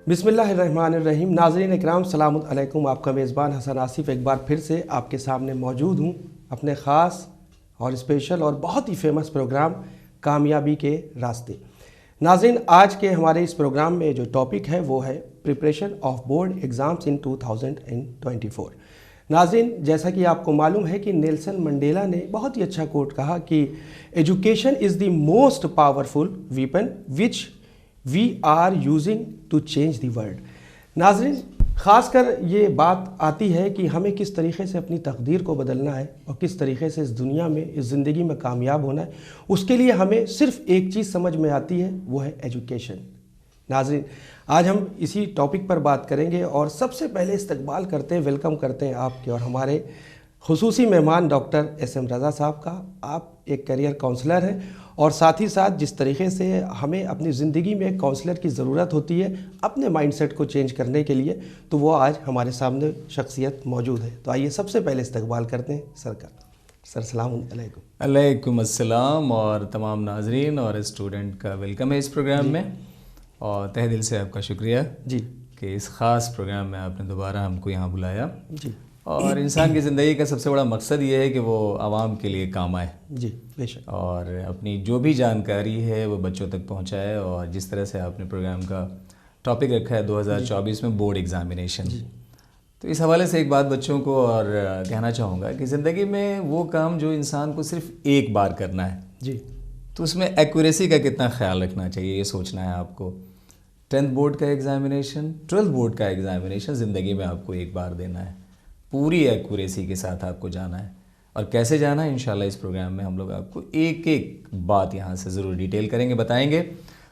बिस्मिल्लाहिर्रहमानिर्रहीम। नाज़रीन इकराम, सलाम अलैकुम। आपका मेज़बान हसन आसिफ एक बार फिर से आपके सामने मौजूद हूँ अपने ख़ास और स्पेशल और बहुत ही फेमस प्रोग्राम कामयाबी के रास्ते। नाज़रीन, आज के हमारे इस प्रोग्राम में जो टॉपिक है वो है प्रिपरेशन ऑफ बोर्ड एग्ज़ाम्स इन 2024। नाज़रीन, जैसा कि आपको मालूम है कि नेल्सन मंडेला ने बहुत ही अच्छा कोट कहा कि education is the most powerful weapon which we are using to change the world. नाज़रीन, ख़ासकर ये बात आती है कि हमें किस तरीके से अपनी तकदीर को बदलना है और किस तरीके से इस दुनिया में, इस ज़िंदगी में कामयाब होना है। उसके लिए हमें सिर्फ़ एक चीज़ समझ में आती है, वो है एजुकेशन। नाज़रीन, आज हम इसी टॉपिक पर बात करेंगे और सबसे पहले इस्तकबाल करते हैं, वेलकम करते हैं आपके और हमारे खुसूसी मेहमान डॉक्टर SM रज़ा साहब का। आप एक करियर काउंसलर हैं और साथ ही साथ जिस तरीके से हमें अपनी ज़िंदगी में काउंसलर की ज़रूरत होती है अपने माइंडसेट को चेंज करने के लिए, तो वो आज हमारे सामने शख्सियत मौजूद है। तो आइए सबसे पहले इस्तकबाल करते हैं सर का। सर, सलाम अलैकुम। अलैकुम अस्सलाम। और तमाम नाजरीन और स्टूडेंट का वेलकम है इस प्रोग्राम में, और तहे दिल से आपका शुक्रिया जी कि इस ख़ास प्रोग्राम में आपने दोबारा हमको यहाँ बुलाया जी। और इंसान की ज़िंदगी का सबसे बड़ा मकसद ये है कि वो आवाम के लिए काम आए जी, बेशक, और अपनी जो भी जानकारी है वो बच्चों तक पहुँचाए। और जिस तरह से आपने प्रोग्राम का टॉपिक रखा है 2024 में बोर्ड एग्ज़ामिनेशन, तो इस हवाले से एक बात बच्चों को और कहना चाहूँगा कि ज़िंदगी में वो काम जो इंसान को सिर्फ एक बार करना है जी, तो उसमें एक्यूरेसी का कितना ख्याल रखना चाहिए, ये सोचना है आपको। 10th बोर्ड का एग्ज़ामिनेशन, 12th बोर्ड का एग्ज़ामिनेशन ज़िंदगी में आपको एक बार देना है, पूरी एक्यूरेसी के साथ आपको जाना है। और कैसे जाना है, इंशाल्लाह इस प्रोग्राम में हम लोग आपको एक एक बात यहाँ से ज़रूर डिटेल करेंगे, बताएंगे,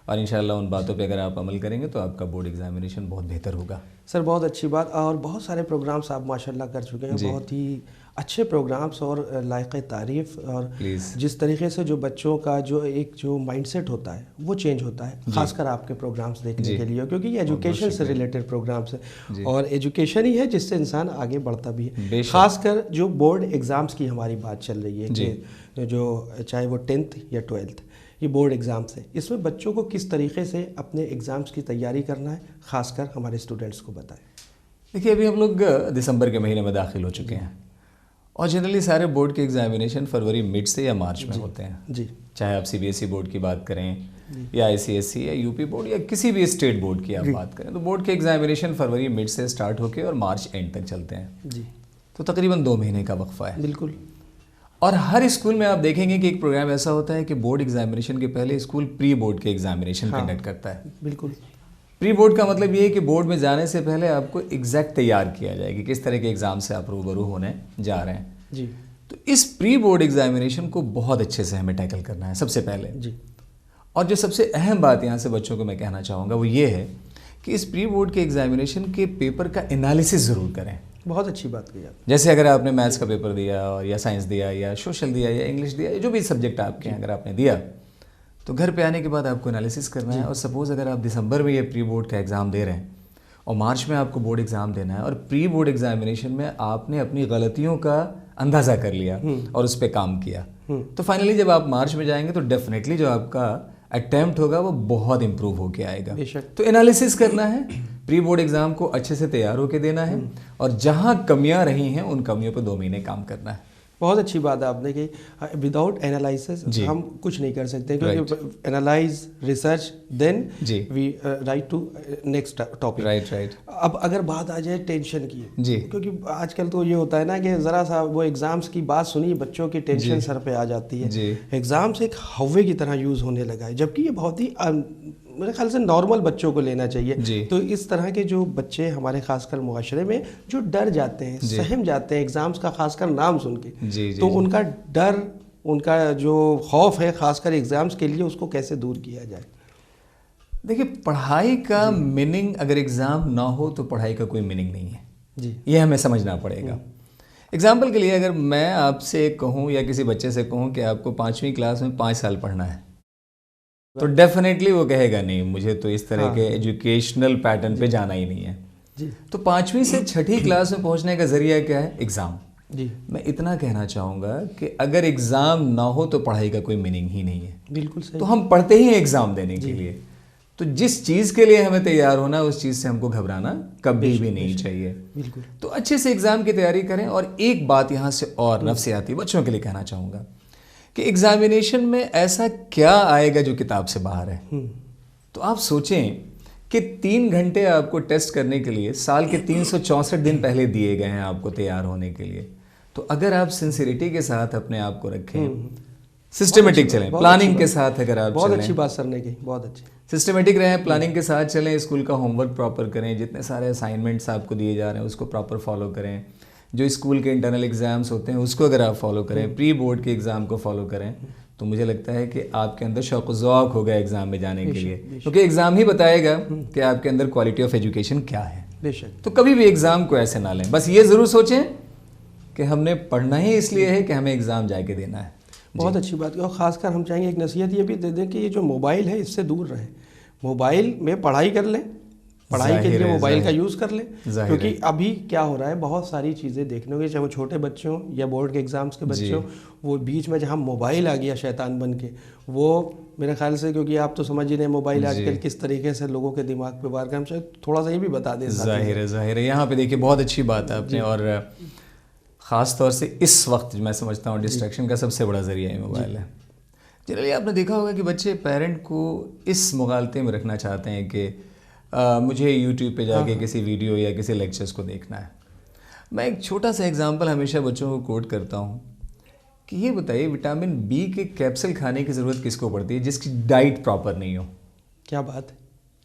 और इंशाल्लाह उन बातों पे अगर आप अमल करेंगे तो आपका बोर्ड एग्ज़ामिनेशन बहुत बेहतर होगा। सर, बहुत अच्छी बात। और बहुत सारे प्रोग्राम्स आप माशाल्लाह कर चुके हैं, बहुत ही अच्छे प्रोग्राम्स और लायक तारीफ़। और जिस तरीके से जो बच्चों का जो माइंडसेट होता है वो चेंज होता है, ख़ासकर आपके प्रोग्राम्स देखने के लिए, क्योंकि ये एजुकेशन से रिलेटेड प्रोग्राम्स है और एजुकेशन ही है जिससे इंसान आगे बढ़ता भी है। ख़ासकर जो बोर्ड एग्ज़ाम्स की हमारी बात चल रही है कि जो चाहे वो 10th या 12th ये बोर्ड एग्ज़ाम्स है, इसमें बच्चों को किस तरीके से अपने एग्ज़ाम्स की तैयारी करना है, ख़ासकर हमारे स्टूडेंट्स को बताएं। देखिए, अभी हम लोग दिसंबर के महीने में दाखिल हो चुके हैं और जनरली सारे बोर्ड के एग्ज़ामिनेशन फरवरी मिड से या मार्च में होते हैं जी। चाहे आप CBSE बोर्ड की बात करें या ICSE या UP बोर्ड या किसी भी स्टेट बोर्ड की आप बात करें, तो बोर्ड के एग्ज़ामिनेशन फरवरी मिड से स्टार्ट होकर और मार्च एंड तक चलते हैं जी। तो तकरीबन 2 महीने का वक्फ़ा है। बिल्कुल। और हर स्कूल में आप देखेंगे कि एक प्रोग्राम ऐसा होता है कि बोर्ड एग्ज़ामिनेशन के पहले स्कूल प्री बोर्ड के एग्ज़ामिनेशन कंडक्ट करता है। बिल्कुल। प्री बोर्ड का मतलब ये है कि बोर्ड में जाने से पहले आपको एग्जैक्ट तैयार किया जाए कि किस तरह के एग्ज़ाम से आप रूबरू होने जा रहे हैं जी। तो इस प्री बोर्ड एग्ज़ामिनेशन को बहुत अच्छे से हमें टैकल करना है सबसे पहले जी। और जो सबसे अहम बात यहाँ से बच्चों को मैं कहना चाहूँगा वो ये है कि इस प्री बोर्ड के एग्ज़ामिनेशन के पेपर का एनालिसिस ज़रूर करें। बहुत अच्छी बात कही आप। जैसे अगर आपने मैथ्स का पेपर दिया और या साइंस दिया या सोशल दिया या इंग्लिश दिया, जो भी सब्जेक्ट आपके हैं अगर आपने दिया, तो घर पे आने के बाद आपको एनालिसिस करना है। और सपोज़ अगर आप दिसंबर में ये प्री बोर्ड का एग्ज़ाम दे रहे हैं और मार्च में आपको बोर्ड एग्ज़ाम देना है और प्री बोर्ड एग्ज़ामिनेशन में आपने अपनी गलतियों का अंदाज़ा कर लिया और उस पर काम किया, तो फाइनली जब आप मार्च में जाएंगे तो डेफिनेटली जो आपका अटेम्प्ट होगा वो बहुत इंप्रूव होके आएगा। तो एनालिसिस करना है, प्री बोर्ड एग्ज़ाम को अच्छे से तैयार होके देना है और जहाँ कमियां रही हैं उन कमियों पर 2 महीने काम करना है। बहुत अच्छी बात है आपने कही। विदाउट एनालिसिस हम कुछ नहीं कर सकते, क्योंकि analyse, research, then we write to next topic. Right. अब अगर बात आ जाए टेंशन की जी, क्योंकि आजकल तो ये होता है ना कि ज़रा सा वो एग्ज़ाम्स की बात सुनी, बच्चों की टेंशन सर पे आ जाती है। एग्ज़ाम्स एक हव्वे की तरह यूज़ होने लगा है, जबकि ये बहुत ही मेरे ख्याल से नॉर्मल बच्चों को लेना चाहिए। तो इस तरह के जो बच्चे हमारे खासकर मुआशरे में जो डर जाते हैं, सहम जाते हैं एग्ज़ाम्स का खासकर नाम सुन के, तो उनका डर, उनका जो खौफ है खासकर एग्ज़ाम्स के लिए, उसको कैसे दूर किया जाए। देखिए, पढ़ाई का मीनिंग अगर एग्ज़ाम ना हो तो पढ़ाई का कोई मीनिंग नहीं है जी, ये हमें समझना पड़ेगा। एग्जाम्पल के लिए अगर मैं आपसे कहूँ या किसी बच्चे से कहूँ कि आपको 5वीं क्लास में 5 साल पढ़ना है, तो डेफिनेटली वो कहेगा नहीं, मुझे तो इस तरह के एजुकेशनल पैटर्न पे जाना ही नहीं है जी। तो 5वीं से 6ठी क्लास में पहुंचने का जरिया क्या है? एग्ज़ाम जी। मैं इतना कहना चाहूँगा कि अगर एग्ज़ाम ना हो तो पढ़ाई का कोई मीनिंग ही नहीं है। बिल्कुल सही। तो हम पढ़ते ही हैं एग्ज़ाम देने के लिए, तो जिस चीज़ के लिए हमें तैयार होना, उस चीज़ से हमको घबराना कभी भी नहीं चाहिए। बिल्कुल। तो अच्छे से एग्ज़ाम की तैयारी करें। और एक बात यहाँ से और नफसियाती बच्चों के लिए कहना चाहूँगा कि एग्जामिनेशन में ऐसा क्या आएगा जो किताब से बाहर है। तो आप सोचें कि 3 घंटे आपको टेस्ट करने के लिए साल के 364 दिन पहले दिए गए हैं आपको तैयार होने के लिए। तो अगर आप सिंसियरिटी के साथ अपने आप को रखें, सिस्टमेटिक चलें, प्लानिंग के साथ अगर आप बहुत चलें, अच्छी बात सर ने की, बहुत अच्छी, सिस्टमेटिक रहें, प्लानिंग के साथ चलें, स्कूल का होमवर्क प्रॉपर करें, जितने सारे असाइनमेंट्स आपको दिए जा रहे हैं उसको प्रॉपर फॉलो करें, जो स्कूल के इंटरनल एग्जाम्स होते हैं उसको अगर आप फॉलो करें, प्री बोर्ड के एग्ज़ाम को फॉलो करें, तो मुझे लगता है कि आपके अंदर शौक़ ज़ौक़ होगा एग्ज़ाम में जाने के लिए, क्योंकि एग्ज़ाम ही बताएगा कि आपके अंदर क्वालिटी ऑफ एजुकेशन क्या है। बेशक। तो कभी भी एग्ज़ाम को ऐसे ना लें, बस ये ज़रूर सोचें कि हमने पढ़ना ही इसलिए है कि हमें एग्ज़ाम जाके देना है। बहुत अच्छी बात है। और ख़ासकर हम चाहेंगे एक नसीहत ये भी दे दें कि ये जो मोबाइल है इससे दूर रहें। मोबाइल में पढ़ाई कर लें, पढ़ाई के लिए मोबाइल का यूज़ कर लें, क्योंकि अभी क्या हो रहा है, बहुत सारी चीज़ें देखने होंगी, चाहे वो छोटे बच्चे हों या बोर्ड के एग्ज़ाम्स के बच्चे हों, वो बीच में जहाँ मोबाइल आ गया शैतान बन के, वो मेरे ख्याल से, क्योंकि आप तो समझ ही रहे मोबाइल आजकल किस तरीके से लोगों के दिमाग पे वार कर, हम शायद थोड़ा सा ये भी बता दें। ज़ाहिर है। यहाँ पे देखिए बहुत अच्छी बात है आपने, और ख़ास तौर से इस वक्त मैं समझता हूँ डिस्ट्रैक्शन का सबसे बड़ा ज़रिया ही मोबाइल है। चलिए, आपने देखा होगा कि बच्चे पेरेंट को इस मुगालते में रखना चाहते हैं कि मुझे यूट्यूब पे जाके किसी वीडियो या किसी लेक्चर्स को देखना है। मैं एक छोटा सा एग्जांपल हमेशा बच्चों को कोट करता हूँ कि ये बताइए, विटामिन बी के कैप्सूल खाने की ज़रूरत किसको पड़ती है जिसकी डाइट प्रॉपर नहीं हो? क्या बात है।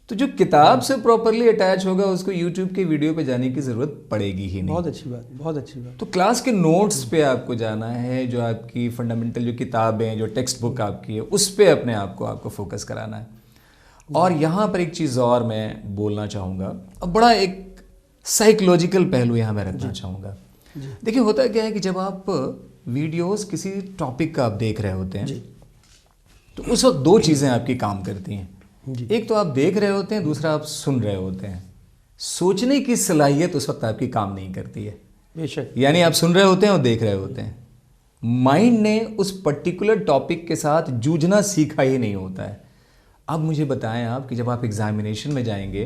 तो जो किताब से प्रॉपरली अटैच होगा उसको यूट्यूब के वीडियो पे जाने की ज़रूरत पड़ेगी ही नहीं। बहुत अच्छी बात, बहुत अच्छी बात। तो क्लास के नोट्स पे आपको जाना है, जो आपकी फंडामेंटल जो किताबें, जो टेक्स्ट बुक आपकी है, उस पे अपने आपको फोकस कराना है। और यहाँ पर एक चीज़ और मैं बोलना चाहूँगा, अब बड़ा एक साइकोलॉजिकल पहलू यहाँ मैं रखना चाहूँगा। देखिए, होता क्या है कि जब आप वीडियोस किसी टॉपिक का आप देख रहे होते हैं तो उस वक्त 2 चीज़ें आपकी काम करती हैं। एक तो आप देख रहे होते हैं, दूसरा आप सुन रहे होते हैं। सोचने की सलाहियत उस वक्त आपकी काम नहीं करती है। बेशक। यानी आप सुन रहे होते हैं और देख रहे होते हैं, माइंड ने उस पर्टिकुलर टॉपिक के साथ जूझना सीखा ही नहीं होता है। अब मुझे बताएं आप कि जब आप एग्जामिनेशन में जाएंगे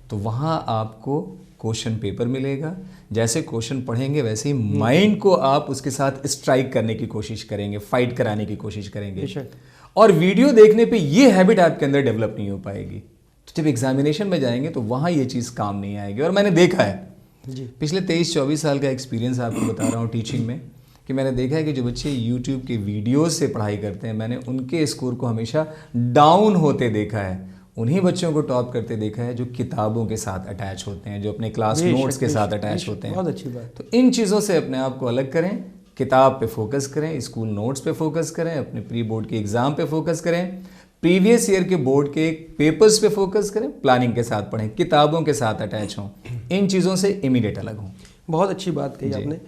तो वहाँ आपको क्वेश्चन पेपर मिलेगा, जैसे क्वेश्चन पढ़ेंगे वैसे ही माइंड को आप उसके साथ स्ट्राइक करने की कोशिश करेंगे, फाइट कराने की कोशिश करेंगे। और वीडियो देखने पे ये हैबिट आपके अंदर डेवलप नहीं हो पाएगी। तो जब एग्जामिनेशन में जाएंगे तो वहाँ ये चीज़ काम नहीं आएगी। और मैंने देखा है पिछले 23-24 साल का एक्सपीरियंस आपको बता रहा हूँ टीचिंग में, कि मैंने देखा है कि जो बच्चे यूट्यूब के वीडियोस से पढ़ाई करते हैं, मैंने उनके स्कोर को हमेशा डाउन होते देखा है। उन्हीं बच्चों को टॉप करते देखा है जो किताबों के साथ अटैच होते हैं, जो अपने क्लास नोट्स के साथ अटैच होते हैं। बहुत अच्छी बात। तो इन चीज़ों से अपने आप को अलग करें, किताब पे फोकस करें, स्कूल नोट्स पे फोकस करें, अपने प्री बोर्ड के एग्ज़ाम पे फोकस करें, प्रीवियस ईयर के बोर्ड के पेपर्स पे फोकस करें, प्लानिंग के साथ पढ़ें, किताबों के साथ अटैच हों, इन चीज़ों से इमीडिएट अलग हों। बहुत अच्छी बात कही आपने।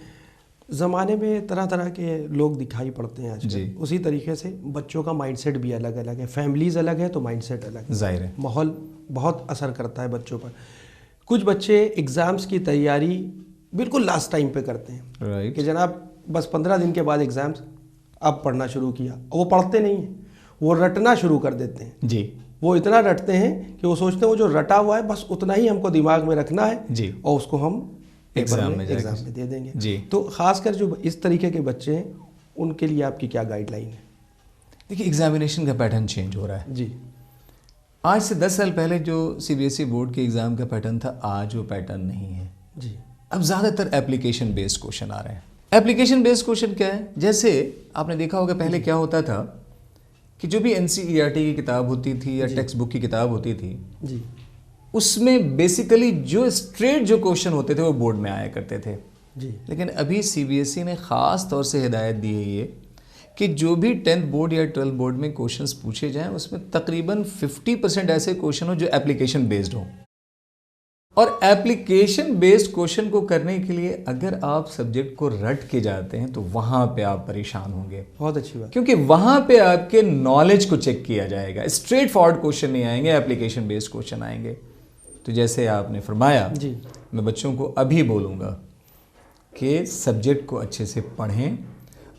ज़माने में तरह तरह के लोग दिखाई पड़ते हैं आजकल, उसी तरीके से बच्चों का माइंडसेट भी अलग अलग है। फैमिलीज़ अलग है तो माइंडसेट अलग है। जाहिर है, माहौल बहुत असर करता है बच्चों पर। कुछ बच्चे एग्ज़ाम्स की तैयारी बिल्कुल लास्ट टाइम पे करते हैं कि जनाब बस 15 दिन के बाद एग्ज़ाम्स, अब पढ़ना शुरू किया, और वो पढ़ते नहीं हैं, वो रटना शुरू कर देते हैं जी। वो इतना रटते हैं कि वो सोचते हैं वो जो रटा हुआ है बस उतना ही हमको दिमाग में रखना है जी, और उसको हम एग्ज़ाम में दे देंगे जी। तो ख़ासकर जो इस तरीके के बच्चे हैं उनके लिए आपकी क्या गाइडलाइन है? देखिए, एग्जामिनेशन का पैटर्न चेंज हो रहा है जी। आज से 10 साल पहले जो सीबीएसई बोर्ड के एग्ज़ाम का पैटर्न था, आज वो पैटर्न नहीं है जी। अब ज़्यादातर एप्लीकेशन बेस्ड क्वेश्चन आ रहे हैं। एप्लीकेशन बेस्ड क्वेश्चन क्या है? जैसे आपने देखा होगा पहले क्या होता था कि जो भी एनसीईआरटी की किताब होती थी या टेक्स्ट बुक की किताब होती थी जी, उसमें बेसिकली जो स्ट्रेट जो क्वेश्चन होते थे वो बोर्ड में आया करते थे जी। लेकिन अभी सीबीएसई ने ख़ास तौर से हिदायत दी है ये कि जो भी 10th बोर्ड या 12th बोर्ड में क्वेश्चंस पूछे जाएं उसमें तकरीबन 50% ऐसे क्वेश्चन हो जो एप्लीकेशन बेस्ड हो। और एप्लीकेशन बेस्ड क्वेश्चन को करने के लिए अगर आप सब्जेक्ट को रट के जाते हैं तो वहाँ पे आप परेशान होंगे। बहुत अच्छी बात, क्योंकि वहाँ पे आपके नॉलेज को चेक किया जाएगा। स्ट्रेट फॉरवर्ड क्वेश्चन नहीं आएंगे, एप्लीकेशन बेस्ड क्वेश्चन आएंगे। तो जैसे आपने फरमाया जी, मैं बच्चों को अभी बोलूँगा कि सब्जेक्ट को अच्छे से पढ़ें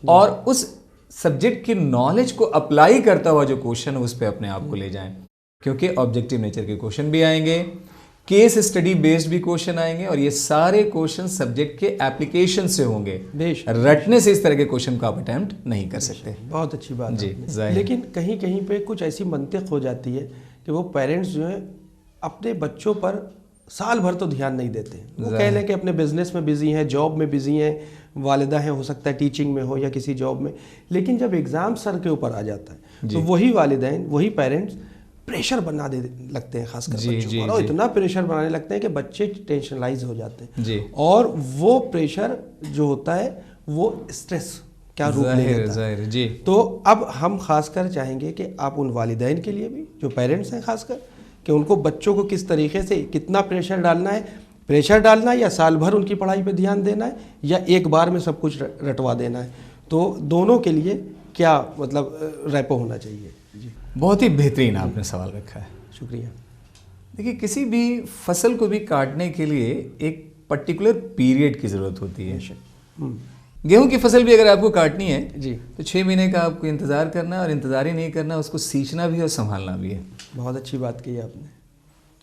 और उस सब्जेक्ट की नॉलेज को अप्लाई करता हुआ जो क्वेश्चन है उस पर अपने आप को ले जाएं। क्योंकि ऑब्जेक्टिव नेचर के क्वेश्चन भी आएंगे, केस स्टडी बेस्ड भी क्वेश्चन आएंगे, और ये सारे क्वेश्चन सब्जेक्ट के एप्लीकेशन से होंगे। रटने से इस तरह के क्वेश्चन को आप अटेम्प्ट नहीं कर सकते। बहुत अच्छी बात जी, है। लेकिन कहीं कहीं पे कुछ ऐसी मंतिक हो जाती है कि वो पेरेंट्स जो है अपने बच्चों पर साल भर तो ध्यान नहीं देते। वो कह लें कि अपने बिजनेस में बिजी हैं, जॉब में बिजी हैं, वालिदा हैं, हो सकता है टीचिंग में हो या किसी जॉब में, लेकिन जब एग्ज़ाम सर के ऊपर आ जाता है तो वही वालिदैन, वही पेरेंट्स प्रेशर बना दे लगते हैं, खासकर बच्चों पर, और इतना प्रेशर बनाने लगते हैं कि बच्चे टेंशनलाइज हो जाते हैं और वो प्रेशर जो होता है वो स्ट्रेस क्या रूप ले लेता है। जी। तो अब हम खासकर चाहेंगे कि आप उन वालिदैन के लिए भी जो पेरेंट्स हैं खासकर, कि उनको बच्चों को किस तरीके से कितना प्रेशर डालना है या साल भर उनकी पढ़ाई पे ध्यान देना है या एक बार में सब कुछ रटवा देना है, तो दोनों के लिए क्या मतलब रेपो होना चाहिए। जी, बहुत ही बेहतरीन आपने सवाल रखा है, शुक्रिया। देखिए, किसी भी फसल को भी काटने के लिए एक पर्टिकुलर पीरियड की ज़रूरत होती है। गेहूं की फसल भी अगर आपको काटनी है जी तो 6 महीने का आपको इंतज़ार करना है, और इंतज़ार ही नहीं करना, उसको सींचना भी और संभालना भी है। बहुत अच्छी बात कही आपने।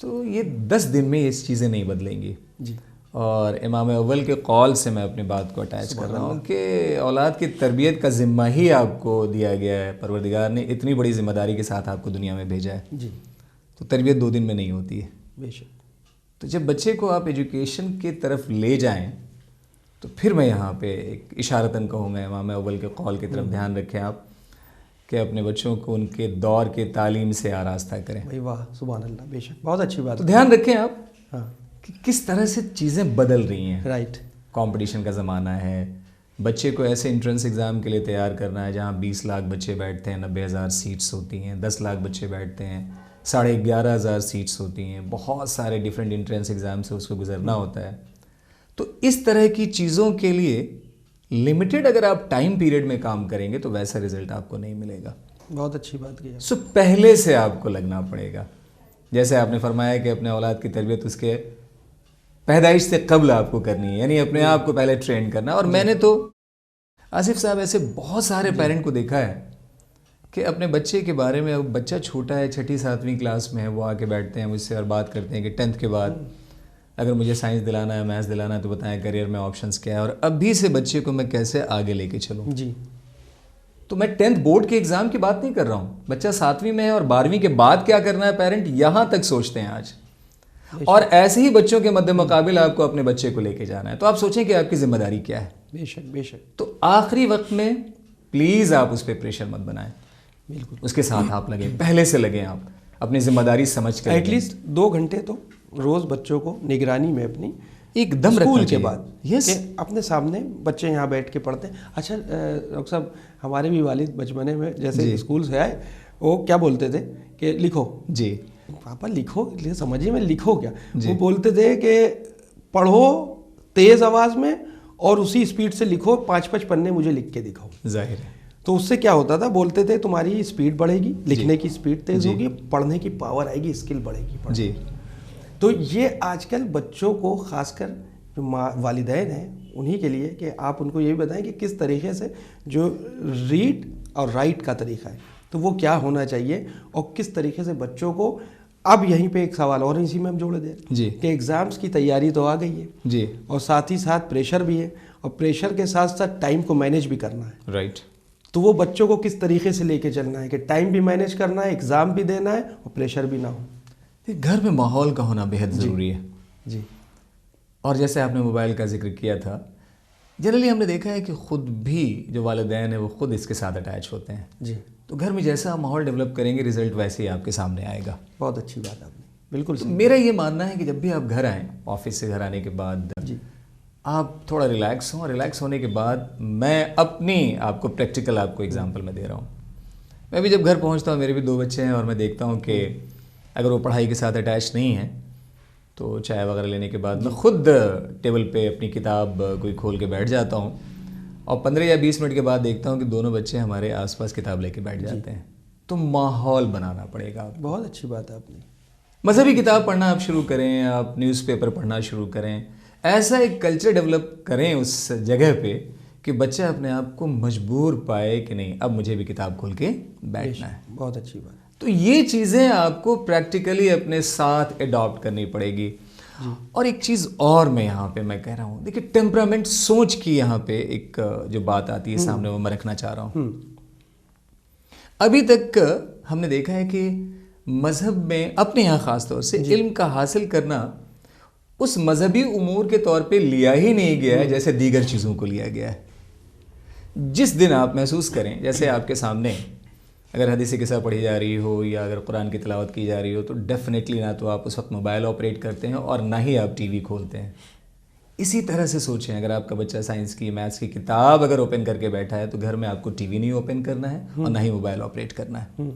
तो ये 10 दिन में ये चीज़ें नहीं बदलेंगी जी। और इमाम अव्वल के कौल से मैं अपनी बात को अटैच कर रहा हूँ कि औलाद की तरबियत का ज़िम्मा ही आपको दिया गया है। परवरदिगार ने इतनी बड़ी ज़िम्मेदारी के साथ आपको दुनिया में भेजा है। जी। तो तरबियत 2 दिन में नहीं होती है। बेशक। तो जब बच्चे को आप एजुकेशन की तरफ ले जाएं तो फिर मैं यहाँ पे एक इशारतन कहूँगा, इमाम अव्वल के कौल की तरफ ध्यान रखें आप कि अपने बच्चों को उनके दौर के तालीम से आरास्ता करें। भाई वाह, सुभान अल्लाह, बेशक, बहुत अच्छी बात। तो ध्यान रखें आप हाँ कि किस तरह से चीज़ें बदल रही हैं। राइट। कंपटीशन का ज़माना है, बच्चे को ऐसे एंट्रेंस एग्ज़ाम के लिए तैयार करना है जहाँ 20 लाख बच्चे बैठते हैं, 90,000 सीट्स होती हैं, 10 लाख बच्चे बैठते हैं, 11,500 सीट्स होती हैं, बहुत सारे डिफरेंट एंट्रेंस एग्ज़ाम से उसको गुजरना होता है। तो इस तरह की चीज़ों के लिए लिमिटेड अगर आप टाइम पीरियड में काम करेंगे तो वैसा रिजल्ट आपको नहीं मिलेगा। बहुत अच्छी बात की। सो पहले से आपको लगना पड़ेगा। जैसे आपने फरमाया कि अपने औलाद की तरबियत उसके पैदाइश से कब्ल आपको करनी है, यानी अपने आप को पहले ट्रेन करना। और मैंने तो आसिफ साहब ऐसे बहुत सारे पेरेंट को देखा है कि अपने बच्चे के बारे में, अब बच्चा छोटा है, 6ठी 7वीं क्लास में है, वो आके बैठते हैं मुझसे और बात करते हैं कि 10th के बाद अगर मुझे साइंस दिलाना है, मैथ्स दिलाना है, तो बताएं करियर में ऑप्शंस क्या है और अभी से बच्चे को मैं कैसे आगे लेके चलूँ। जी। तो मैं 10th बोर्ड के एग्ज़ाम की बात नहीं कर रहा हूँ, बच्चा 7वीं में है और 12वीं के बाद क्या करना है पेरेंट यहाँ तक सोचते हैं आज। और ऐसे ही बच्चों के मद्दे मुकाबिल आपको अपने बच्चे को लेके जाना है, तो आप सोचें कि आपकी जिम्मेदारी क्या है। बेशक बेशक। तो आखिरी वक्त में प्लीज़ आप उस पर प्रेशर मत बनाएं, बिल्कुल उसके साथ आप लगें, पहले से लगें, आप अपनी जिम्मेदारी समझ कर एटलीस्ट 2 घंटे तो रोज़ बच्चों को निगरानी में अपनी एकदम स्कूल के बाद यस अपने सामने बच्चे यहाँ बैठ के पढ़ते हैं। अच्छा डॉक्टर साहब, हमारे भी वालिद बचपने में जैसे स्कूल से आए वो क्या बोलते थे कि लिखो। जी। पापा लिखो, समझिए मैं लिखो क्या। वो बोलते थे कि पढ़ो तेज़ आवाज़ में और उसी स्पीड से लिखो, 5-5 पन्ने मुझे लिख के दिखाओ। जाहिर है। तो उससे क्या होता था, बोलते थे तुम्हारी स्पीड बढ़ेगी, लिखने की स्पीड तेज़ होगी, पढ़ने की पावर आएगी, स्किल बढ़ेगी। जी। तो ये आजकल बच्चों को खासकर जो वालिदैन हैं उन्हीं के लिए कि आप उनको ये भी बताएं कि किस तरीके से जो रीड और राइट का तरीका है तो वो क्या होना चाहिए और किस तरीके से बच्चों को। अब यहीं पे एक सवाल और इसी में हम जोड़ दें जी कि एग्ज़ाम्स की तैयारी तो आ गई है जी, और साथ ही साथ प्रेशर भी है और प्रेशर के साथ साथ टाइम को मैनेज भी करना है। राइट। तो वो बच्चों को किस तरीके से लेके चलना है कि टाइम भी मैनेज करना है, एग्ज़ाम भी देना है और प्रेशर भी ना हो। घर में माहौल का होना बेहद ज़रूरी है। जी। और जैसे आपने मोबाइल का जिक्र किया था, जनरली हमने देखा है कि ख़ुद भी जो वालिदैन है वो ख़ुद इसके साथ अटैच होते हैं। जी। तो घर में जैसा आप माहौल डेवलप करेंगे रिज़ल्ट वैसे ही आपके सामने आएगा। बहुत अच्छी बात आपने बिल्कुल। तो मेरा ये मानना है कि जब भी आप घर आएँ ऑफिस से घर आने के बाद जी आप थोड़ा रिलैक्स हों। रिलैक्स होने के बाद मैं अपनी आपको प्रैक्टिकल आपको एग्जांपल में दे रहा हूँ। मैं भी जब घर पहुँचता हूँ, मेरे भी 2 बच्चे हैं और मैं देखता हूँ कि अगर वो पढ़ाई के साथ अटैच नहीं है तो चाय वगैरह लेने के बाद मैं खुद टेबल पे अपनी किताब कोई खोल के बैठ जाता हूँ और 15 या 20 मिनट के बाद देखता हूँ कि दोनों बच्चे हमारे आसपास किताब लेके बैठ जाते हैं। तो माहौल बनाना पड़ेगा। बहुत अच्छी बात है आपने। मज़हबी किताब पढ़ना आप शुरू करें, आप न्यूज़पेपर पढ़ना शुरू करें, ऐसा एक कल्चर डेवलप करें उस जगह पे कि बच्चा अपने आप को मजबूर पाए कि नहीं अब मुझे भी किताब खोल के बैठना है। बहुत अच्छी बात। तो ये चीज़ें आपको प्रैक्टिकली अपने साथ अडॉप्ट करनी पड़ेगी। और एक चीज़ और मैं यहाँ पे मैं कह रहा हूँ, देखिए टेम्परामेंट, सोच की यहाँ पे एक जो बात आती है सामने, वो मैं रखना चाह रहा हूँ। अभी तक हमने देखा है कि मज़हब में अपने यहाँ ख़ास तौर से इल्म का हासिल करना उस मजहबी उमूर के तौर पे लिया ही नहीं गया है जैसे दीगर चीज़ों को लिया गया है। जिस दिन आप महसूस करें, जैसे आपके सामने अगर हदीस किस्सा पढ़ी जा रही हो या अगर कुरान की तिलावत की जा रही हो, तो डेफिनेटली ना तो आप उस वक्त मोबाइल ऑपरेट करते हैं और ना ही आप टीवी खोलते हैं। इसी तरह से सोचें, अगर आपका बच्चा साइंस की, मैथ्स की किताब अगर ओपन करके बैठा है, तो घर में आपको टीवी नहीं ओपन करना है और ना ही मोबाइल ऑपरेट करना है।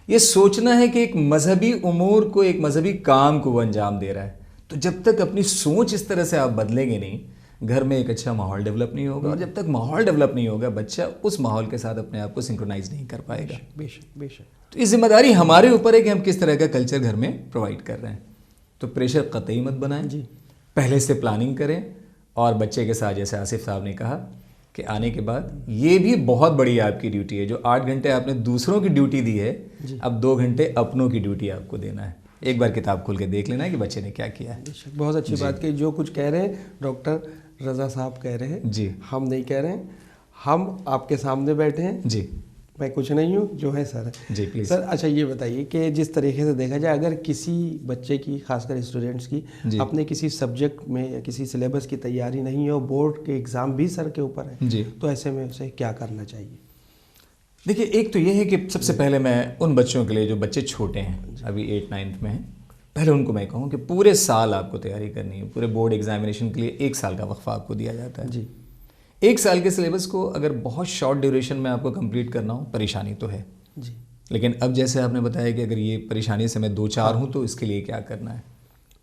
ये सोचना है कि एक मजहबी उमूर को, एक मजहबी काम को वो अंजाम दे रहा है। तो जब तक अपनी सोच इस तरह से आप बदलेंगे नहीं, घर में एक अच्छा माहौल डेवलप नहीं होगा, और जब तक माहौल डेवलप नहीं होगा, बच्चा उस माहौल के साथ अपने आप को सिंक्रोनाइज नहीं कर पाएगा। बेशक बेशक। तो ये जिम्मेदारी हमारे ऊपर है कि हम किस तरह का कल्चर घर में प्रोवाइड कर रहे हैं। तो प्रेशर कतई मत बनाएं जी, पहले से प्लानिंग करें। और बच्चे के साथ, जैसे आसिफ साहब ने कहा कि आने के बाद ये भी बहुत बड़ी आपकी ड्यूटी है, जो 8 घंटे आपने दूसरों की ड्यूटी दी है, अब 2 घंटे अपनों की ड्यूटी आपको देना है। एक बार किताब खोल के देख लेना है कि बच्चे ने क्या किया है। बहुत अच्छी बात की। जो कुछ कह रहे हैं डॉक्टर रज़ा साहब कह रहे हैं जी, हम नहीं कह रहे हैं, हम आपके सामने बैठे हैं जी। मैं कुछ नहीं हूँ, जो है सर जी प्लीज़ सर। अच्छा ये बताइए कि जिस तरीके से देखा जाए, अगर किसी बच्चे की, खासकर स्टूडेंट्स की, अपने किसी सब्जेक्ट में या किसी सिलेबस की तैयारी नहीं है और बोर्ड के एग्ज़ाम भी सर के ऊपर है जी, तो ऐसे में उसे क्या करना चाहिए? देखिए, एक तो ये है कि सबसे पहले मैं उन बच्चों के लिए जो बच्चे छोटे हैं, अभी 8-9th में हैं, पहले उनको मैं कहूँ कि पूरे साल आपको तैयारी करनी है। पूरे बोर्ड एग्जामिनेशन के लिए 1 साल का वक्फा आपको दिया जाता है जी। 1 साल के सिलेबस को अगर बहुत शॉर्ट ड्यूरेशन में आपको कंप्लीट करना हो, परेशानी तो है जी, लेकिन अब जैसे आपने बताया कि अगर ये परेशानी से मैं 2-4 हूँ, तो इसके लिए क्या करना है।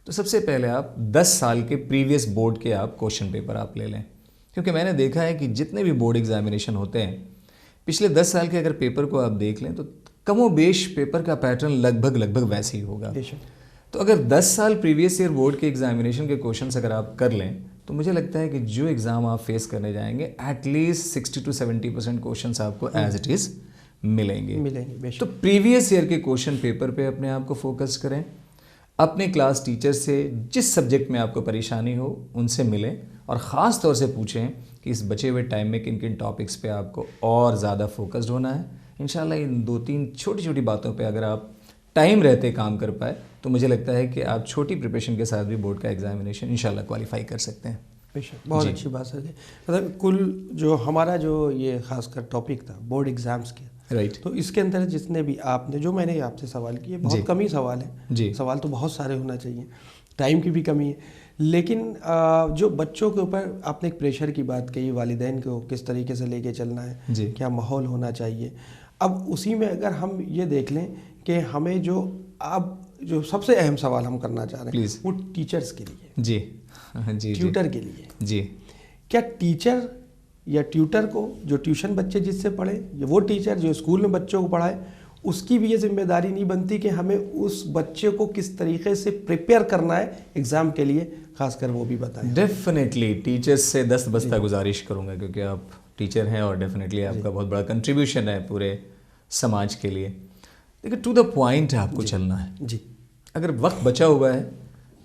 तो सबसे पहले आप 10 साल के प्रीवियस बोर्ड के आप क्वेश्चन पेपर आप ले लें, क्योंकि मैंने देखा है कि जितने भी बोर्ड एग्जामिनेशन होते हैं, पिछले 10 साल के अगर पेपर को आप देख लें, तो कमोबेश पेपर का पैटर्न लगभग वैसे ही होगा। तो अगर 10 साल प्रीवियस ईयर बोर्ड के एग्जामिनेशन के क्वेश्चंस अगर आप कर लें, तो मुझे लगता है कि जो एग्ज़ाम आप फेस करने जाएंगे, एटलीस्ट 60 to 70% क्वेश्चंस आपको एज इट इज़ मिलेंगे। तो प्रीवियस ईयर के क्वेश्चन पेपर पे अपने आप को फोकस करें। अपने क्लास टीचर से जिस सब्जेक्ट में आपको परेशानी हो उनसे मिलें, और ख़ास तौर से पूछें कि इस बचे हुए टाइम में किन किन टॉपिक्स पे आपको और ज़्यादा फोकस्ड होना है। इंशाल्लाह इन 2-3 छोटी छोटी बातों पे अगर आप टाइम रहते काम कर पाए, तो मुझे लगता है कि आप छोटी प्रिपरेशन के साथ भी बोर्ड का एग्जामिनेशन इंशाल्लाह क्वालिफाई कर सकते हैं। बेशक, बहुत अच्छी बात है। मतलब कुल जो हमारा जो ये खासकर टॉपिक था बोर्ड एग्जाम्स के, राइट, तो इसके अंदर जितने भी आपने, जो मैंने आपसे सवाल किए, बहुत कम ही सवाल है जी। सवाल तो बहुत सारे होना चाहिए, टाइम की भी कमी है, लेकिन जो बच्चों के ऊपर आपने एक प्रेशर की बात कही, वालिदैन को किस तरीके से लेके चलना है, क्या माहौल होना चाहिए। अब उसी में अगर हम ये देख लें कि हमें जो सबसे अहम सवाल हम करना चाह रहे हैं वो टीचर्स के लिए जी, ट्यूटर के लिए जी, क्या टीचर या ट्यूटर को, जो ट्यूशन बच्चे जिससे पढ़े, या वो टीचर जो स्कूल में बच्चों को पढ़ाए, उसकी भी ये जिम्मेदारी नहीं बनती कि हमें उस बच्चे को किस तरीके से प्रिपेयर करना है एग्ज़ाम के लिए, खासकर वो भी बताएं। डेफिनेटली टीचर्स से दस्तबस्ता गुजारिश करूँगा, क्योंकि आप टीचर हैं और डेफिनेटली आपका बहुत बड़ा कंट्रीब्यूशन है पूरे समाज के लिए। देखिए, टू द पॉइंट आपको चलना है जी। अगर वक्त बचा हुआ है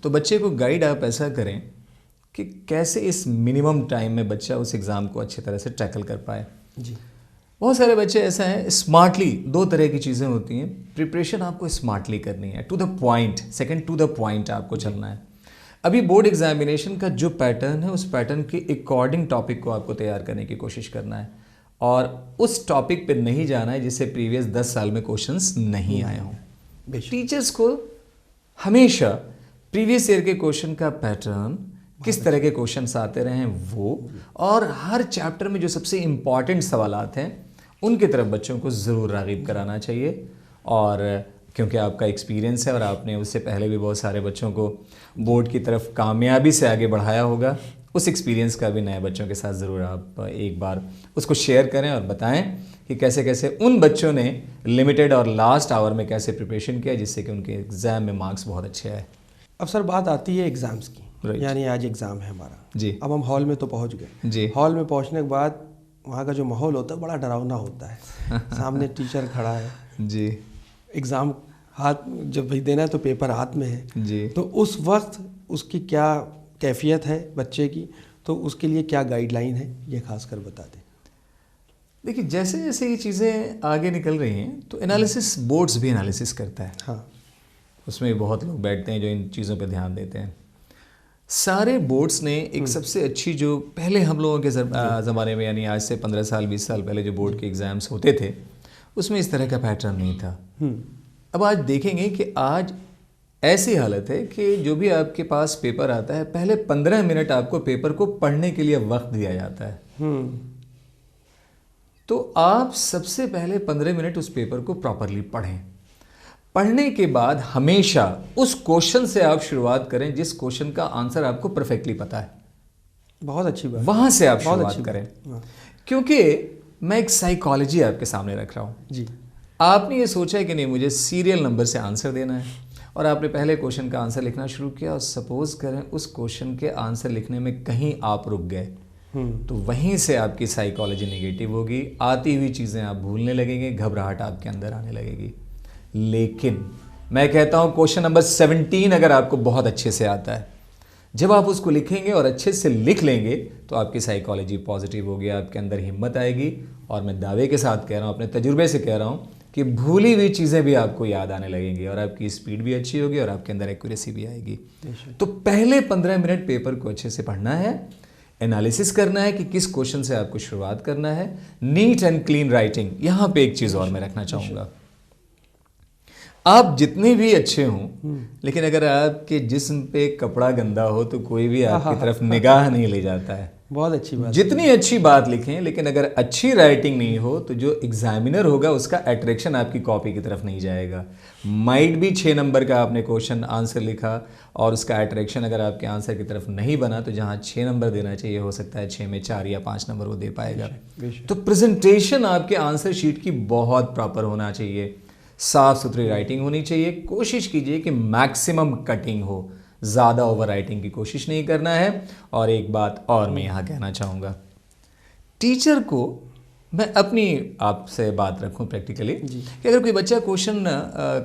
तो बच्चे को गाइड आप ऐसा करें कि कैसे इस मिनिमम टाइम में बच्चा उस एग्ज़ाम को अच्छी तरह से टैकल कर पाए जी। बहुत सारे बच्चे ऐसा हैं, स्मार्टली, 2 तरह की चीज़ें होती हैं। प्रिपरेशन आपको स्मार्टली करनी है, to the point. Second, to the point आपको चलना है। अभी बोर्ड एग्जामिनेशन का जो पैटर्न है, उस पैटर्न के अकॉर्डिंग टॉपिक को आपको तैयार करने की कोशिश करना है, और उस टॉपिक पे नहीं जाना है जिससे प्रीवियस 10 साल में क्वेश्चंस नहीं आए हों। टीचर्स को हमेशा प्रीवियस ईयर के क्वेश्चन का पैटर्न, किस तरह के क्वेश्चंस आते रहे हैं वो, और हर चैप्टर में जो सबसे इम्पॉर्टेंट सवालात हैं उनकी तरफ बच्चों को ज़रूर राग़िब कराना चाहिए। और क्योंकि आपका एक्सपीरियंस है और आपने उससे पहले भी बहुत सारे बच्चों को बोर्ड की तरफ कामयाबी से आगे बढ़ाया होगा, उस एक्सपीरियंस का भी नए बच्चों के साथ ज़रूर आप एक बार उसको शेयर करें और बताएं कि कैसे कैसे उन बच्चों ने लिमिटेड और लास्ट आवर में कैसे प्रिपरेशन किया, जिससे कि उनके एग्ज़ाम में मार्क्स बहुत अच्छे आए। अब सर बात आती है एग्ज़ाम्स की, यानी आज एग्ज़ाम है हमारा जी। अब हम हॉल में तो पहुंच गए जी। हॉल में पहुंचने के बाद वहाँ का जो माहौल होता है बड़ा डरावना होता है। सामने टीचर खड़ा है जी, एग्ज़ाम हाथ जब भाई देना है तो पेपर हाथ में है जी। तो उस वक्त उसकी क्या कैफियत है बच्चे की, तो उसके लिए क्या गाइडलाइन है ये खासकर बता दें। देखिए जैसे जैसे ये चीज़ें आगे निकल रही हैं तो एनालिसिस बोर्ड्स भी एनालिसिस करता है। हाँ, उसमें बहुत लोग बैठते हैं जो इन चीज़ों पर ध्यान देते हैं। सारे बोर्ड्स ने एक सबसे अच्छी, जो पहले हम लोगों के ज़माने में यानी आज से 15 साल 20 साल पहले जो बोर्ड के एग्ज़ाम्स होते थे उसमें इस तरह का पैटर्न नहीं था। अब आज देखेंगे कि आज ऐसी हालत है कि जो भी आपके पास पेपर आता है पहले 15 मिनट आपको पेपर को पढ़ने के लिए वक्त दिया जाता है। तो आप सबसे पहले 15 मिनट उस पेपर को प्रॉपरली पढ़ें। पढ़ने के बाद हमेशा उस क्वेश्चन से आप शुरुआत करें जिस क्वेश्चन का आंसर आपको परफेक्टली पता है। बहुत अच्छी बात, वहां से आप बहुत शुरुआत अच्छी करें। हाँ। क्योंकि मैं एक साइकोलॉजी आपके सामने रख रहा हूं जी। आपने ये सोचा है कि नहीं मुझे सीरियल नंबर से आंसर देना है और आपने पहले क्वेश्चन का आंसर लिखना शुरू किया और सपोज करें उस क्वेश्चन के आंसर लिखने में कहीं आप रुक गए तो वहीं से आपकी साइकोलॉजी नेगेटिव होगी, आती हुई चीज़ें आप भूलने लगेंगे, घबराहट आपके अंदर आने लगेगी। लेकिन मैं कहता हूं क्वेश्चन नंबर 17 अगर आपको बहुत अच्छे से आता है, जब आप उसको लिखेंगे और अच्छे से लिख लेंगे तो आपकी साइकोलॉजी पॉजिटिव होगी, आपके अंदर हिम्मत आएगी और मैं दावे के साथ कह रहा हूं, अपने तजुर्बे से कह रहा हूं कि भूली हुई चीज़ें भी आपको याद आने लगेंगी और आपकी स्पीड भी अच्छी होगी और आपके अंदर एक्यूरेसी भी आएगी। तो पहले 15 मिनट पेपर को अच्छे से पढ़ना है, एनालिसिस करना है कि किस क्वेश्चन से आपको शुरुआत करना है। नीट एंड क्लीन राइटिंग, यहां पे एक चीज़ और मैं रखना चाहूँगा, आप जितने भी अच्छे हों लेकिन अगर आपके जिस्म पे कपड़ा गंदा हो तो कोई भी आपकी तरफ निगाह नहीं ले जाता है। बहुत अच्छी बात। जितनी अच्छी बात लिखें लेकिन अगर अच्छी राइटिंग नहीं हो तो जो एग्जामिनर होगा उसका अट्रैक्शन आपकी कॉपी की तरफ नहीं जाएगा। माइट भी 6 नंबर का आपने क्वेश्चन आंसर लिखा और उसका अट्रैक्शन अगर आपके आंसर की तरफ नहीं बना तो जहां 6 नंबर देना चाहिए हो सकता है 6 में 4 या 5 नंबर वो दे पाएगा। तो प्रेजेंटेशन आपके आंसर शीट की बहुत प्रॉपर होना चाहिए, साफ सुथरी राइटिंग होनी चाहिए। कोशिश कीजिए कि मैक्सिमम कटिंग हो, ज़्यादा ओवर राइटिंग की कोशिश नहीं करना है। और एक बात और मैं यहाँ कहना चाहूँगा, टीचर को मैं अपनी आपसे बात रखूँ प्रैक्टिकली कि अगर कोई बच्चा क्वेश्चन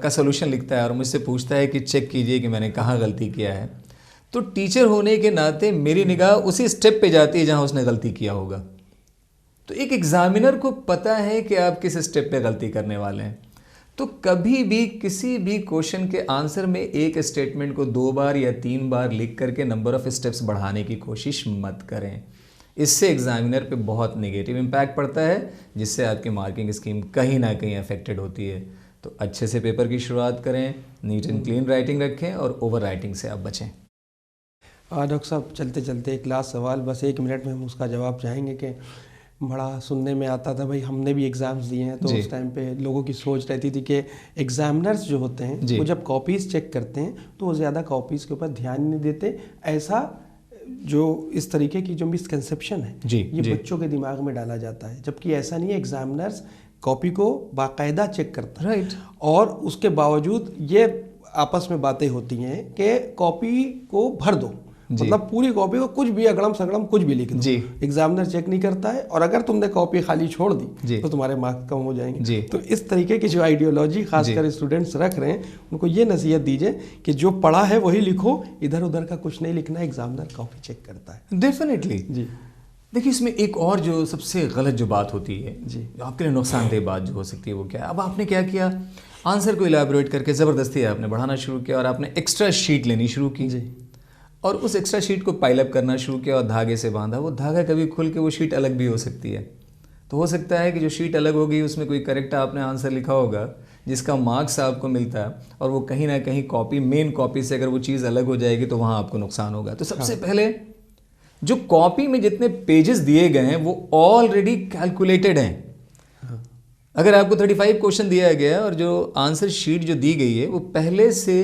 का सॉल्यूशन लिखता है और मुझसे पूछता है कि चेक कीजिए कि मैंने कहाँ गलती किया है, तो टीचर होने के नाते मेरी निगाह उसी स्टेप पे जाती है जहाँ उसने गलती किया होगा। तो एक एग्जामिनर को पता है कि आप किस स्टेप पे गलती करने वाले हैं, तो कभी भी किसी भी क्वेश्चन के आंसर में एक स्टेटमेंट को 2 बार या 3 बार लिख करके नंबर ऑफ स्टेप्स बढ़ाने की कोशिश मत करें। इससे एग्जामिनर पे बहुत नेगेटिव इम्पैक्ट पड़ता है जिससे आपकी मार्किंग स्कीम कहीं ना कहीं अफेक्टेड होती है। तो अच्छे से पेपर की शुरुआत करें, नीट एंड क्लीन राइटिंग रखें और ओवर राइटिंग से आप बचें। डॉक्टर साहब चलते चलते एक लास्ट सवाल, बस 1 मिनट में हम उसका जवाब चाहेंगे कि बड़ा सुनने में आता था, भाई हमने भी एग्ज़ाम्स दिए हैं तो उस टाइम पे लोगों की सोच रहती थी कि एग्ज़ामिनर्स जो होते हैं वो जब कॉपीज़ चेक करते हैं तो वो ज़्यादा कॉपीज़ के ऊपर ध्यान नहीं देते। ऐसा जो इस तरीके की जो मिसकंसेप्शन है ये बच्चों के दिमाग में डाला जाता है, जबकि ऐसा नहीं है। एग्ज़ामिनर्स कॉपी को बाकायदा चेक करता है, राइट, और उसके बावजूद ये आपस में बातें होती हैं कि कॉपी को भर दो, मतलब पूरी कॉपी को कुछ भी अगड़म सगड़म कुछ भी लिख दो, एग्जामिनर चेक नहीं करता है और अगर तुमने कॉपी खाली छोड़ दी तो तुम्हारे मार्क्स कम हो जाएंगे। तो इस तरीके की जो आइडियोलॉजी खासकर स्टूडेंट्स रख रहे हैं उनको ये नसीहत दीजिए कि जो पढ़ा है वही लिखो, इधर उधर का कुछ नहीं लिखना, एग्जामिनर कॉपी चेक करता है। डेफिनेटली जी। देखिए इसमें एक और जो सबसे गलत जो बात होती है जी, आपके लिए नुकसानदेह बात जो हो सकती है वो क्या है, अब आपने क्या किया, आंसर को इलैबोरेट करके ज़बरदस्ती आपने बढ़ाना शुरू किया और आपने एक्स्ट्रा शीट लेनी शुरू की जी, और उस एक्स्ट्रा शीट को पाइलअप करना शुरू किया और धागे से बांधा। वो धागा कभी खुल के वो शीट अलग भी हो सकती है। तो हो सकता है कि जो शीट अलग होगी उसमें कोई करेक्ट आपने आंसर लिखा होगा जिसका मार्क्स आपको मिलता है और वो कहीं ना कहीं कॉपी, मेन कॉपी से अगर वो चीज़ अलग हो जाएगी तो वहाँ आपको नुकसान होगा। तो सबसे पहले जो कॉपी में जितने पेजेस दिए गए हैं वो ऑलरेडी कैलकुलेटेड हैं। अगर आपको 35 क्वेश्चन दिया गया है और जो आंसर शीट जो दी गई है वो पहले से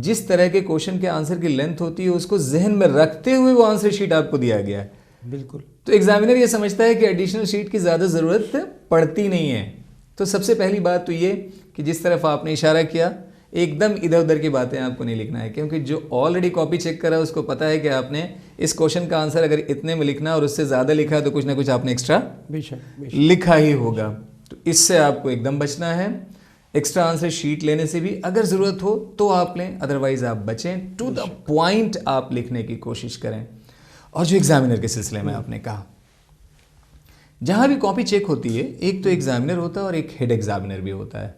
जिस तरह के क्वेश्चन के आंसर की लेंथ होती है उसको जहन में रखते हुए वो आंसर शीट आपको दिया गया है। बिल्कुल। तो एग्जामिनर ये समझता है कि एडिशनल शीट की ज़्यादा ज़रूरत पड़ती नहीं है। तो सबसे पहली बात तो ये कि जिस तरफ आपने इशारा किया एकदम इधर उधर की बातें आपको नहीं लिखना है, क्योंकि जो ऑलरेडी कॉपी चेक करा उसको पता है कि आपने इस क्वेश्चन का आंसर अगर इतने में लिखना और उससे ज़्यादा लिखा तो कुछ ना कुछ आपने एक्स्ट्रा लिखा ही होगा। तो इससे आपको एकदम बचना है। एक्स्ट्रा आंसर शीट लेने से भी अगर ज़रूरत हो तो आप लें, अदरवाइज आप बचें। टू द पॉइंट आप लिखने की कोशिश करें। और जो एग्जामिनर के सिलसिले में आपने कहा, जहां भी कॉपी चेक होती है, एक तो एग्जामिनर होता है और एक हेड एग्जामिनर भी होता है।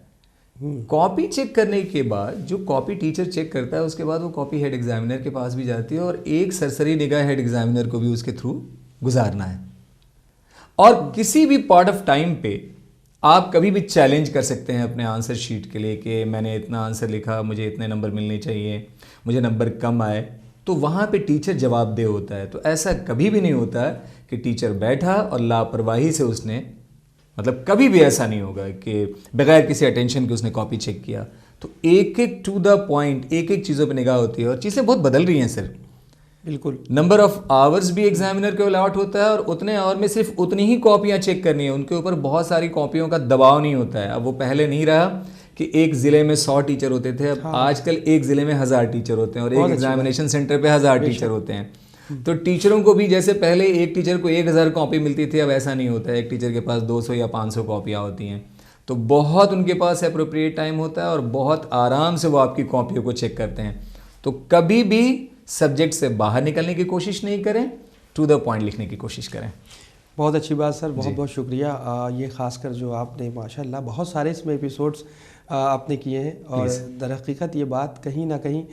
कॉपी चेक करने के बाद जो कॉपी टीचर चेक करता है, उसके बाद वो कॉपी हेड एग्जामिनर के पास भी जाती है और एक सरसरी निगाह हेड एग्जामिनर को भी उसके थ्रू गुजारना है। और किसी भी पार्ट ऑफ टाइम पे आप कभी भी चैलेंज कर सकते हैं अपने आंसर शीट के लिए कि मैंने इतना आंसर लिखा, मुझे इतने नंबर मिलने चाहिए, मुझे नंबर कम आए, तो वहाँ पे टीचर जवाबदेह होता है। तो ऐसा कभी भी नहीं होता है कि टीचर बैठा और लापरवाही से उसने, मतलब कभी भी ऐसा नहीं होगा कि बगैर किसी अटेंशन के उसने कॉपी चेक किया। तो एक एक टू द पॉइंट, एक एक चीज़ों पे निगाह होती है। और चीज़ें बहुत बदल रही हैं सर, बिल्कुल। नंबर ऑफ आवर्स भी एग्जामिनर को अलॉट होता है और उतने आवर में सिर्फ उतनी ही कॉपियां चेक करनी है। उनके ऊपर बहुत सारी कॉपियों का दबाव नहीं होता है। अब वो पहले नहीं रहा कि एक ज़िले में 100 टीचर होते थे, अब आजकल एक ज़िले में 1000 टीचर होते हैं और एक एग्जामिनेशन सेंटर पे 1000 टीचर होते हैं। तो टीचरों को भी जैसे पहले एक टीचर को 1000 कॉपी मिलती थी, अब ऐसा नहीं होता है। एक टीचर के पास 200 या 500 कॉपियाँ होती हैं। तो बहुत उनके पास अप्रोप्रिएट टाइम होता है और बहुत आराम से वो आपकी कॉपियों को चेक करते हैं। तो कभी भी सब्जेक्ट से बाहर निकलने की कोशिश नहीं करें, टू द पॉइंट लिखने की कोशिश करें। बहुत अच्छी बात सर, बहुत बहुत शुक्रिया। ये खासकर जो आपने माशाल्लाह बहुत सारे इसमें एपिसोड्स आपने किए हैं और दर हकीकत ये बात कहीं ना कहीं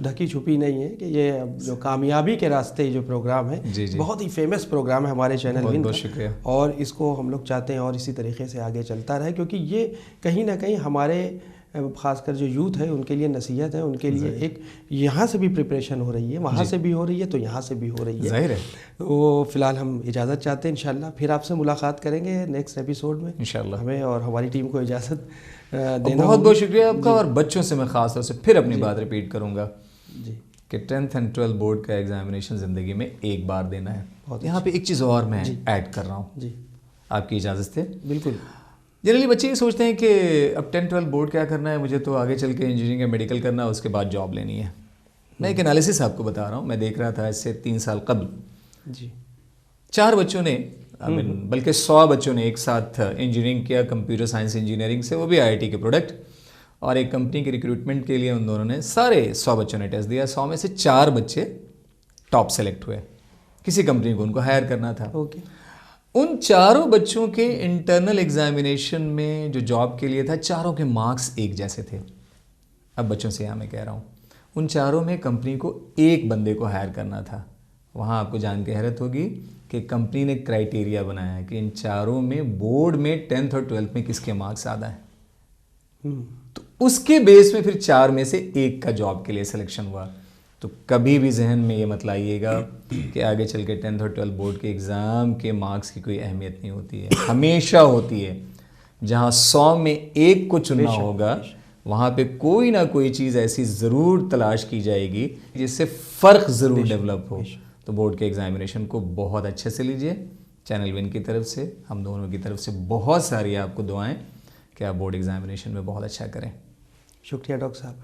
ढकी छुपी नहीं है कि ये जो कामयाबी के रास्ते जो प्रोग्राम है, बहुत ही फेमस प्रोग्राम है हमारे चैनल विन का, और इसको हम लोग चाहते हैं और इसी तरीके से आगे चलता रहे, क्योंकि ये कहीं ना कहीं हमारे खासकर जो यूथ है उनके लिए नसीहत है, उनके लिए एक यहाँ से भी प्रिपरेशन हो रही है, वहाँ से भी हो रही है, तो यहाँ से भी हो रही है। जाहिर है। तो फिलहाल हम इजाज़त चाहते हैं, इंशाल्लाह फिर आपसे मुलाकात करेंगे नेक्स्ट एपिसोड में इंशाल्लाह। हमें और हमारी टीम को इजाज़त देना। बहुत बहुत शुक्रिया आपका। और बच्चों से मैं ख़ास तौर से फिर अपनी बात रिपीट करूँगा जी कि 10th एंड 12th बोर्ड का एग्जामिनेशन ज़िंदगी में एक बार देना है। यहाँ पे एक चीज़ और मैं ऐड कर रहा हूँ जी, आपकी इजाज़त से। बिल्कुल। जनरली बच्चे ये सोचते हैं कि अब 10th 12th बोर्ड क्या करना है, मुझे तो आगे चल के इंजीनियरिंग या मेडिकल करना है, उसके बाद जॉब लेनी है। मैं एक एनालिसिस आपको बता रहा हूँ। मैं देख रहा था इससे 3 साल कबल जी 4 बच्चों ने बल्कि 100 बच्चों ने एक साथ इंजीनियरिंग किया, कंप्यूटर साइंस इंजीनियरिंग से, वो भी IIT के प्रोडक्ट। और एक कंपनी के रिक्रूटमेंट के लिए उन दोनों ने, सारे 100 बच्चों ने टेस्ट दिया। 100 में से 4 बच्चे टॉप सेलेक्ट हुए। किसी कंपनी को उनको हायर करना था। ओके। उन चारों बच्चों के इंटरनल एग्जामिनेशन में जो जॉब के लिए था, चारों के मार्क्स एक जैसे थे। अब बच्चों से यहाँ मैं कह रहा हूँ, उन चारों में कंपनी को एक बंदे को हायर करना था। वहाँ आपको जान के हैरत होगी कि कंपनी ने क्राइटेरिया बनाया है कि इन चारों में बोर्ड में 10th और 12th में किसके मार्क्स ज़्यादा हैं। तो उसके बेस में फिर 4 में से एक का जॉब के लिए सिलेक्शन हुआ। तो कभी भी जहन में ये मत लाइएगा कि आगे चल के 10th और 12th बोर्ड के एग्ज़ाम के मार्क्स की कोई अहमियत नहीं होती है। हमेशा होती है। जहाँ 100 में एक को चुनना होगा, वहाँ पे कोई ना कोई चीज़ ऐसी ज़रूर तलाश की जाएगी जिससे फ़र्क ज़रूर डेवलप हो। तो बोर्ड के एग्ज़ामिनेशन को बहुत अच्छे से लीजिए। चैनल विन की तरफ से, हम दोनों की तरफ से बहुत सारी आपको दुआएं कि आप बोर्ड एग्ज़ामिनेशन में बहुत अच्छा करें। शुक्रिया डॉक्टर साहब।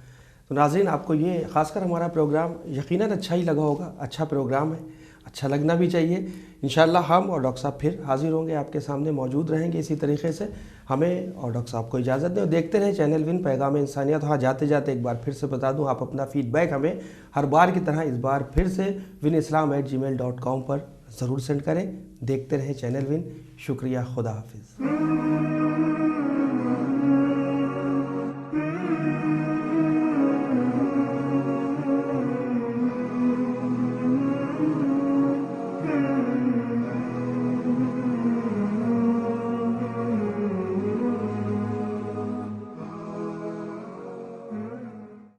तो नाज़रीन, आपको ये ख़ासकर हमारा प्रोग्राम यकीनन अच्छा ही लगा होगा। अच्छा प्रोग्राम है, अच्छा लगना भी चाहिए। इंशाल्लाह हम और डॉक्टर साहब फिर हाजिर होंगे, आपके सामने मौजूद रहेंगे इसी तरीके से। हमें और डॉक्टर साहब को इजाज़त दें और देखते रहें चैनल विन पैगाम इंसानियत। हाँ, जाते जाते एक बार फिर से बता दूं, आप अपना फ़ीडबैक हमें हर बार की तरह इस बार फिर से winislam@gmail.com पर ज़रूर सेंड करें। देखते रहें चैनल विन। शुक्रिया, खुदा हाफिज़।